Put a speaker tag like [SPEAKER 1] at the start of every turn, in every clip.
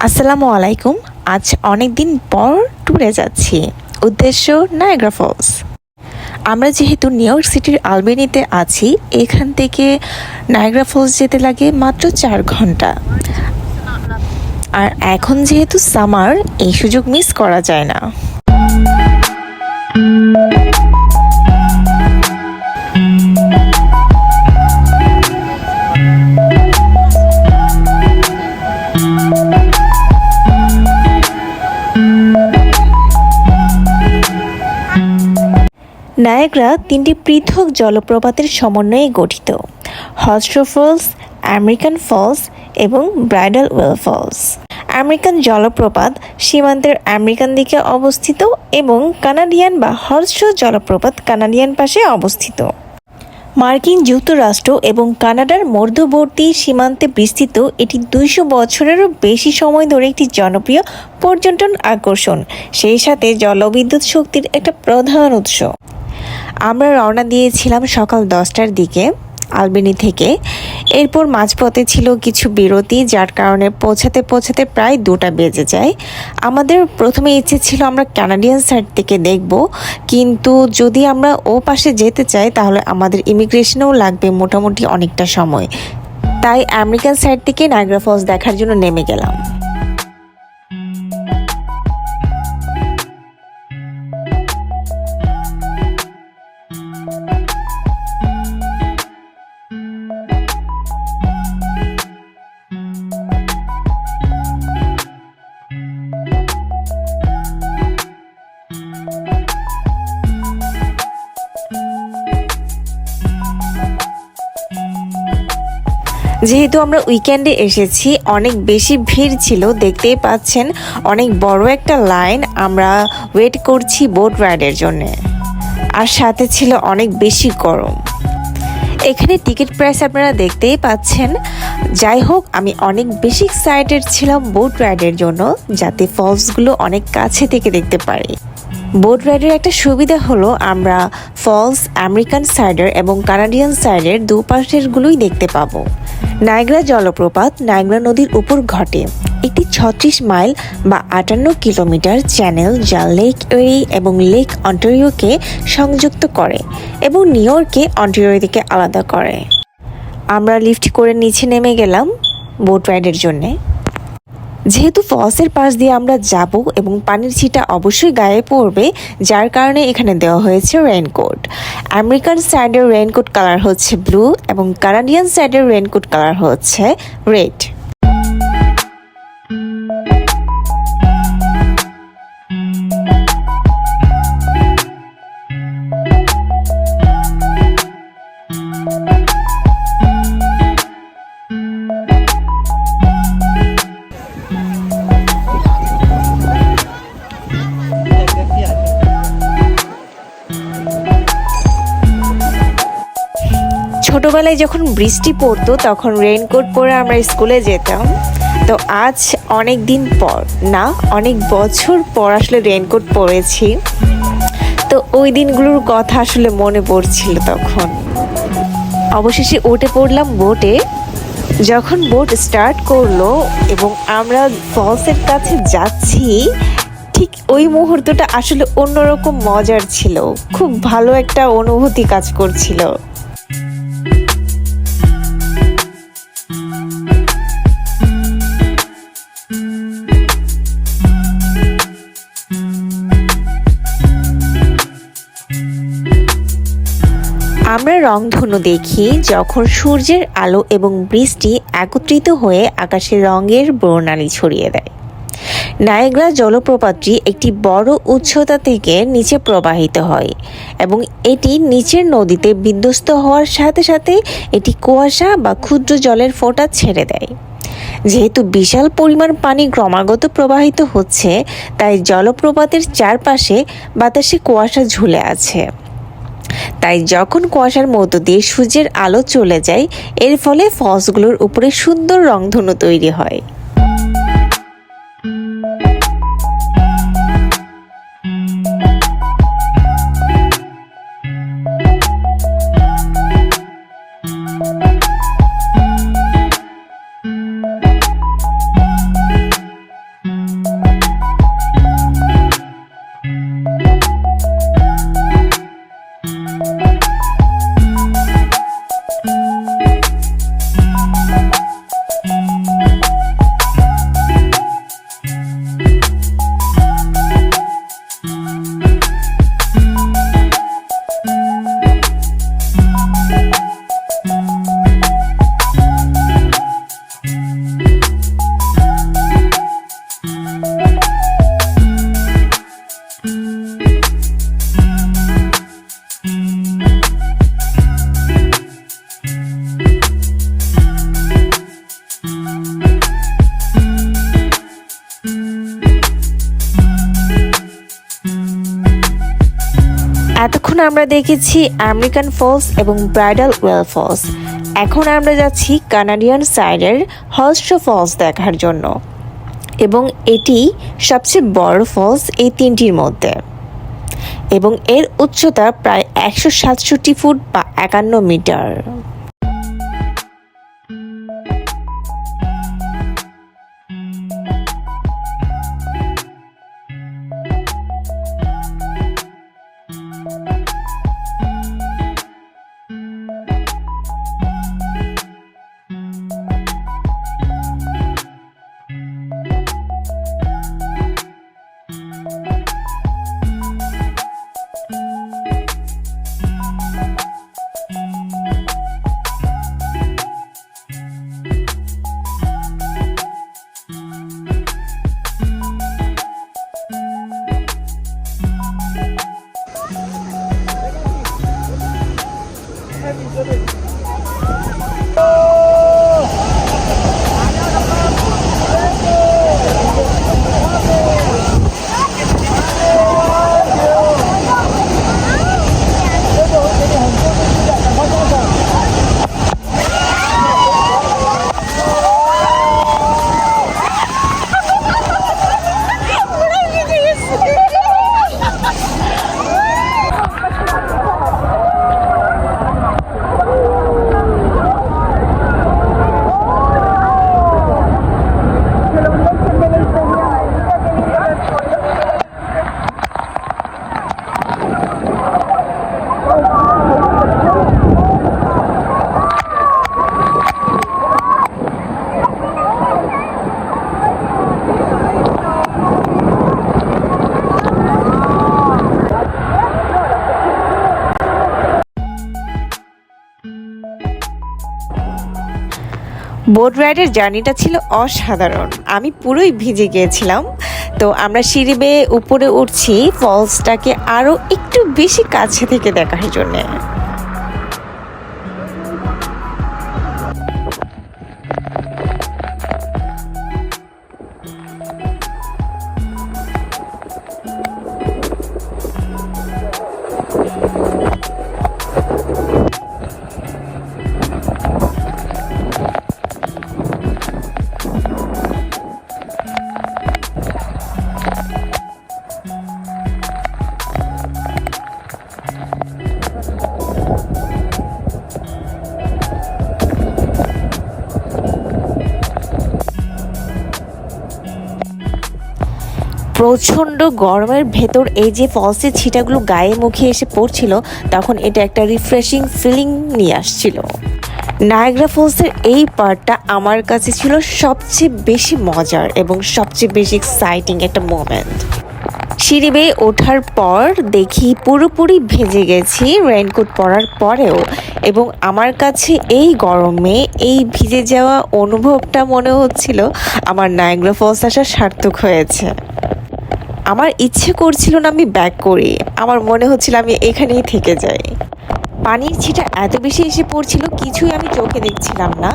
[SPEAKER 1] আসসালামু আলাইকুম। আজ অনেক দিন পর ট্যুরে যাচ্ছি। উদ্দেশ্য নায়াগ্রা ফলস। আমরা যেহেতু নিউ ইয়র্ক সিটির আলবেনিতে আছি, এখান থেকে নায়াগ্রা ফলস যেতে লাগে মাত্র 4 ঘন্টা। আর এখন যেহেতু সামার, এই সুযোগ মিস করা যায় না। নায়াগ্রা 3টি পৃথক জলপ্রপাতের সমন্বয়ে গঠিত: হর্সট্রো ফলস, আমেরিকান ফলস এবং ব্রাইডাল ওয়েল ফলস। আমেরিকান জলপ্রপাত সীমান্তের আমেরিকান দিকে অবস্থিত এবং কানাডিয়ান বা হর্সট্রো জলপ্রপাত কানাডিয়ান পাশে অবস্থিত। মার্কিন যুক্তরাষ্ট্র এবং কানাডার মধ্যবর্তী সীমান্তে বিস্তৃত এটি 200 বছরেরও বেশি সময় ধরে একটি জনপ্রিয় পর্যটন আকর্ষণ, সেই সাথে জলবিদ্যুৎ শক্তির একটা প্রধান উৎস। আমরা রওনা দিয়েছিলাম সকাল 10টার দিকে আলবেনি থেকে। এরপর মাঝপথে ছিল কিছু বিরতি, যার কারণে পৌঁছাতে পৌঁছাতে প্রায় 2টা বেজে যায়। আমাদের প্রথমে ইচ্ছে ছিল আমরা কানাডিয়ান সাইড থেকে দেখব, কিন্তু যদি আমরা ও পাশে যেতে চাই তাহলে আমাদের ইমিগ্রেশনেও লাগবে মোটামুটি অনেকটা সময়। তাই আমেরিকান সাইড থেকে নায়াগ্রা ফলস দেখার জন্য নেমে গেলাম। যেহেতু আমরা উইকেন্ডে এসেছি, অনেক বেশি ভিড় ছিল, দেখতেই পাচ্ছেন অনেক বড় একটা লাইন। আমরা ওয়েট করছি বোট রাইডের জন্য, আর সাথে ছিল অনেক বেশি গরম। এখানে টিকিট প্রাইস আপনারা দেখতেই পাচ্ছেন। যাই হোক, আমি অনেক বেশি এক্সাইটেড ছিলাম বোট রাইডের জন্য, যাতে ফলসগুলো অনেক কাছে থেকে দেখতে পারি। বোট রাইডের একটা সুবিধা হলো আমরা ফলস আমেরিকান সাইডের এবং কানাডিয়ান সাইডের দুপাশেরগুলোই দেখতে পাবো। নায়াগ্রা জলপ্রপাত নায়াগ্রা নদীর উপর ঘটে। এটি 36 মাইল বা 58 কিলোমিটার চ্যানেল, যা লেক এরি এবং লেক অন্টারিওকে সংযুক্ত করে এবং নিউ ইয়র্ককে অন্টারিও থেকে আলাদা করে। আমরা লিফট করে নিচে নেমে গেলাম বোট রাইডের জন্যে। যেহেতু ফলসের পাশ দিয়ে আমরা যাব এবং পানির ছিটা অবশ্যই গায়ে পড়বে, যার কারণে এখানে দেওয়া হয়েছে রেইনকোট। আমেরিকান সাইডের রেইনকোট কালার হচ্ছে ব্লু এবং কানাডিয়ান সাইডের রেইনকোট কালার হচ্ছে রেড। ছোটবেলায় যখন বৃষ্টি পড়তো তখন রেইনকোট পরে আমরা স্কুলে যেতাম। তো আজ অনেক দিন পর, না অনেক বছর পর আসলে রেইনকোট পরেছি। তো ওই দিনগুলোর কথা আসলে মনে পড়ছিল তখন। অবশেষে উঠে পড়লাম বোটে। যখন বোট স্টার্ট করলো এবং আমরা ফলসের কাছে যাচ্ছি, ঠিক ওই মুহূর্তটা আসলে অন্যরকম মজার ছিল। খুব ভালো একটা অনুভূতি কাজ করছিল। আমরা রংধনু দেখি যখন সূর্যের আলো এবং বৃষ্টি একত্রিত হয়ে আকাশে রঙের বর্ণালী ছড়িয়ে দেয়। নায়াগ্রা জলপ্রপাতটি একটি বড় উচ্চতা থেকে নিচে প্রবাহিত হয় এবং এটি নিচের নদীতে বিধ্বস্ত হওয়ার সাথে সাথে এটি কুয়াশা বা ক্ষুদ্র জলের ফোঁটা ছেড়ে দেয়। যেহেতু বিশাল পরিমাণ পানি ক্রমাগত প্রবাহিত হচ্ছে, তাই জলপ্রপাতের চারপাশে বাতাসে কুয়াশা ঝুলে আছে। তাই যখন কুয়াশার মধ্য দিয়ে সূর্যের আলো চলে যায়, এর ফলে ফলসগুলোর উপরে সুন্দর রংধনু তৈরি হয়। এতক্ষণ আমরা দেখেছি আমেরিকান ফলস এবং ব্রাইডাল ওয়েল ফলস। এখন আমরা যাচ্ছি কানাডিয়ান সাইডের হলস্ট্রো ফলস দেখার জন্য, এবং এটি সবচেয়ে বড় ফলস এই তিনটির মধ্যে, এবং এর উচ্চতা প্রায় 167 ফুট বা 51 মিটার। বোট রাইডের জার্নিটা ছিল অসাধারণ, আমি পুরোই ভিজে গিয়েছিলাম। তো আমরা সিঁড়ি বেয়ে উপরে উঠছি ফলসটাকে আরও একটু বেশি কাছে থেকে দেখার জন্যে। প্রচণ্ড গরমের ভেতর এই যে ফলসের ছিটাগুলো গায়ে মুখে এসে পড়ছিল, তখন এটা একটা রিফ্রেশিং ফিলিং নিয়ে আসছিল। নায়াগ্রা ফলসের এই পার্টটা আমার কাছে ছিল সবচেয়ে বেশি মজার এবং সবচেয়ে বেশি এক্সাইটিং একটা মোমেন্ট। সিঁড়ি বেয়ে ওঠার পর দেখি পুরোপুরি ভেজে গেছি রেইনকোট পরার পরেও, এবং আমার কাছে এই গরমে এই ভিজে যাওয়া অনুভবটা মনে হচ্ছিল আমার নায়াগ্রা ফলস আসা সার্থক হয়েছে। আমার ইচ্ছে করছিল না আমি ব্যাক করি, আমার মনে হচ্ছিল আমি এখানেই থেকে যাই। পানির ছিটা এত বেশি এসে পড়ছিল, কিছুই আমি চোখে দেখছিলাম না,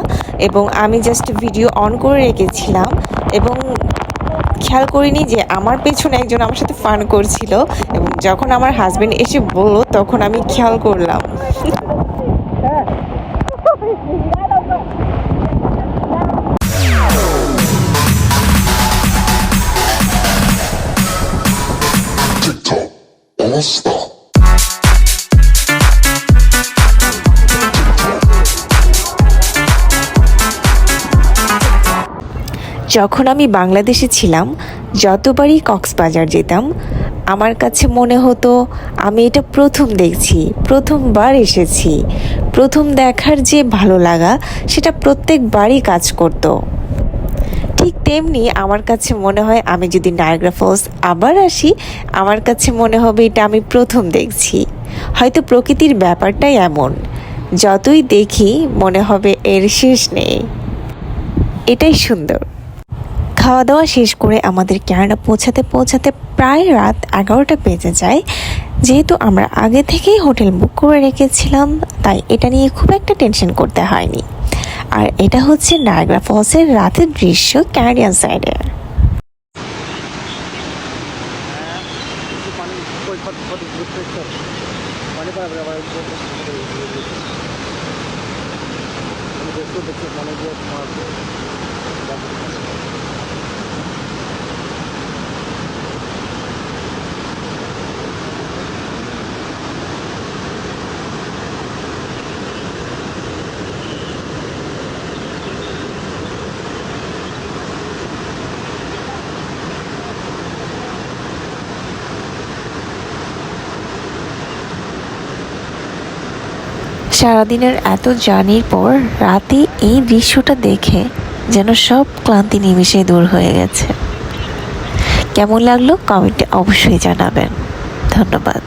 [SPEAKER 1] এবং আমি জাস্ট ভিডিও অন করে রেখেছিলাম এবং খেয়াল করিনি যে আমার পেছনে একজন আমার সাথে ফান করছিল, এবং যখন আমার হাজবেন্ড এসে বলল তখন আমি খেয়াল করলাম। যখন আমি বাংলাদেশে ছিলাম, যতবারই কক্সবাজার যেতাম আমার কাছে মনে হতো আমি এটা প্রথম দেখছি, প্রথমবার এসেছি। প্রথম দেখার যে ভালো লাগা সেটা প্রত্যেকবারই কাজ করত। ঠিক তেমনি আমার কাছে মনে হয় আমি যদি নায়াগ্রা ফলস আবার আসি, আমার কাছে মনে হবে এটা আমি প্রথম দেখছি। হয়তো প্রকৃতির ব্যাপারটাই এমন, যতই দেখি মনে হবে এর শেষ নেই। এটাই সুন্দর। খাওয়া দাওয়া শেষ করে আমাদের ক্যানাডা পৌঁছাতে প্রায় রাত 11টা বেজে যায়। যেহেতু আমরা আগে থেকেই হোটেল বুক করে রেখেছিলাম, তাই এটা নিয়ে খুব একটা টেনশন করতে হয়নি। আর এটা হচ্ছে নায়াগ্রা ফলসের রাতের দৃশ্য ক্যানাডিয়ান সাইডে। সারাদিনের এত জার্নির পর রাতে এই দৃশ্যটা দেখে যেন সব ক্লান্তি নিমেষে দূর হয়ে গেছে। কেমন লাগলো কমেন্টে অবশ্যই জানাবেন। ধন্যবাদ।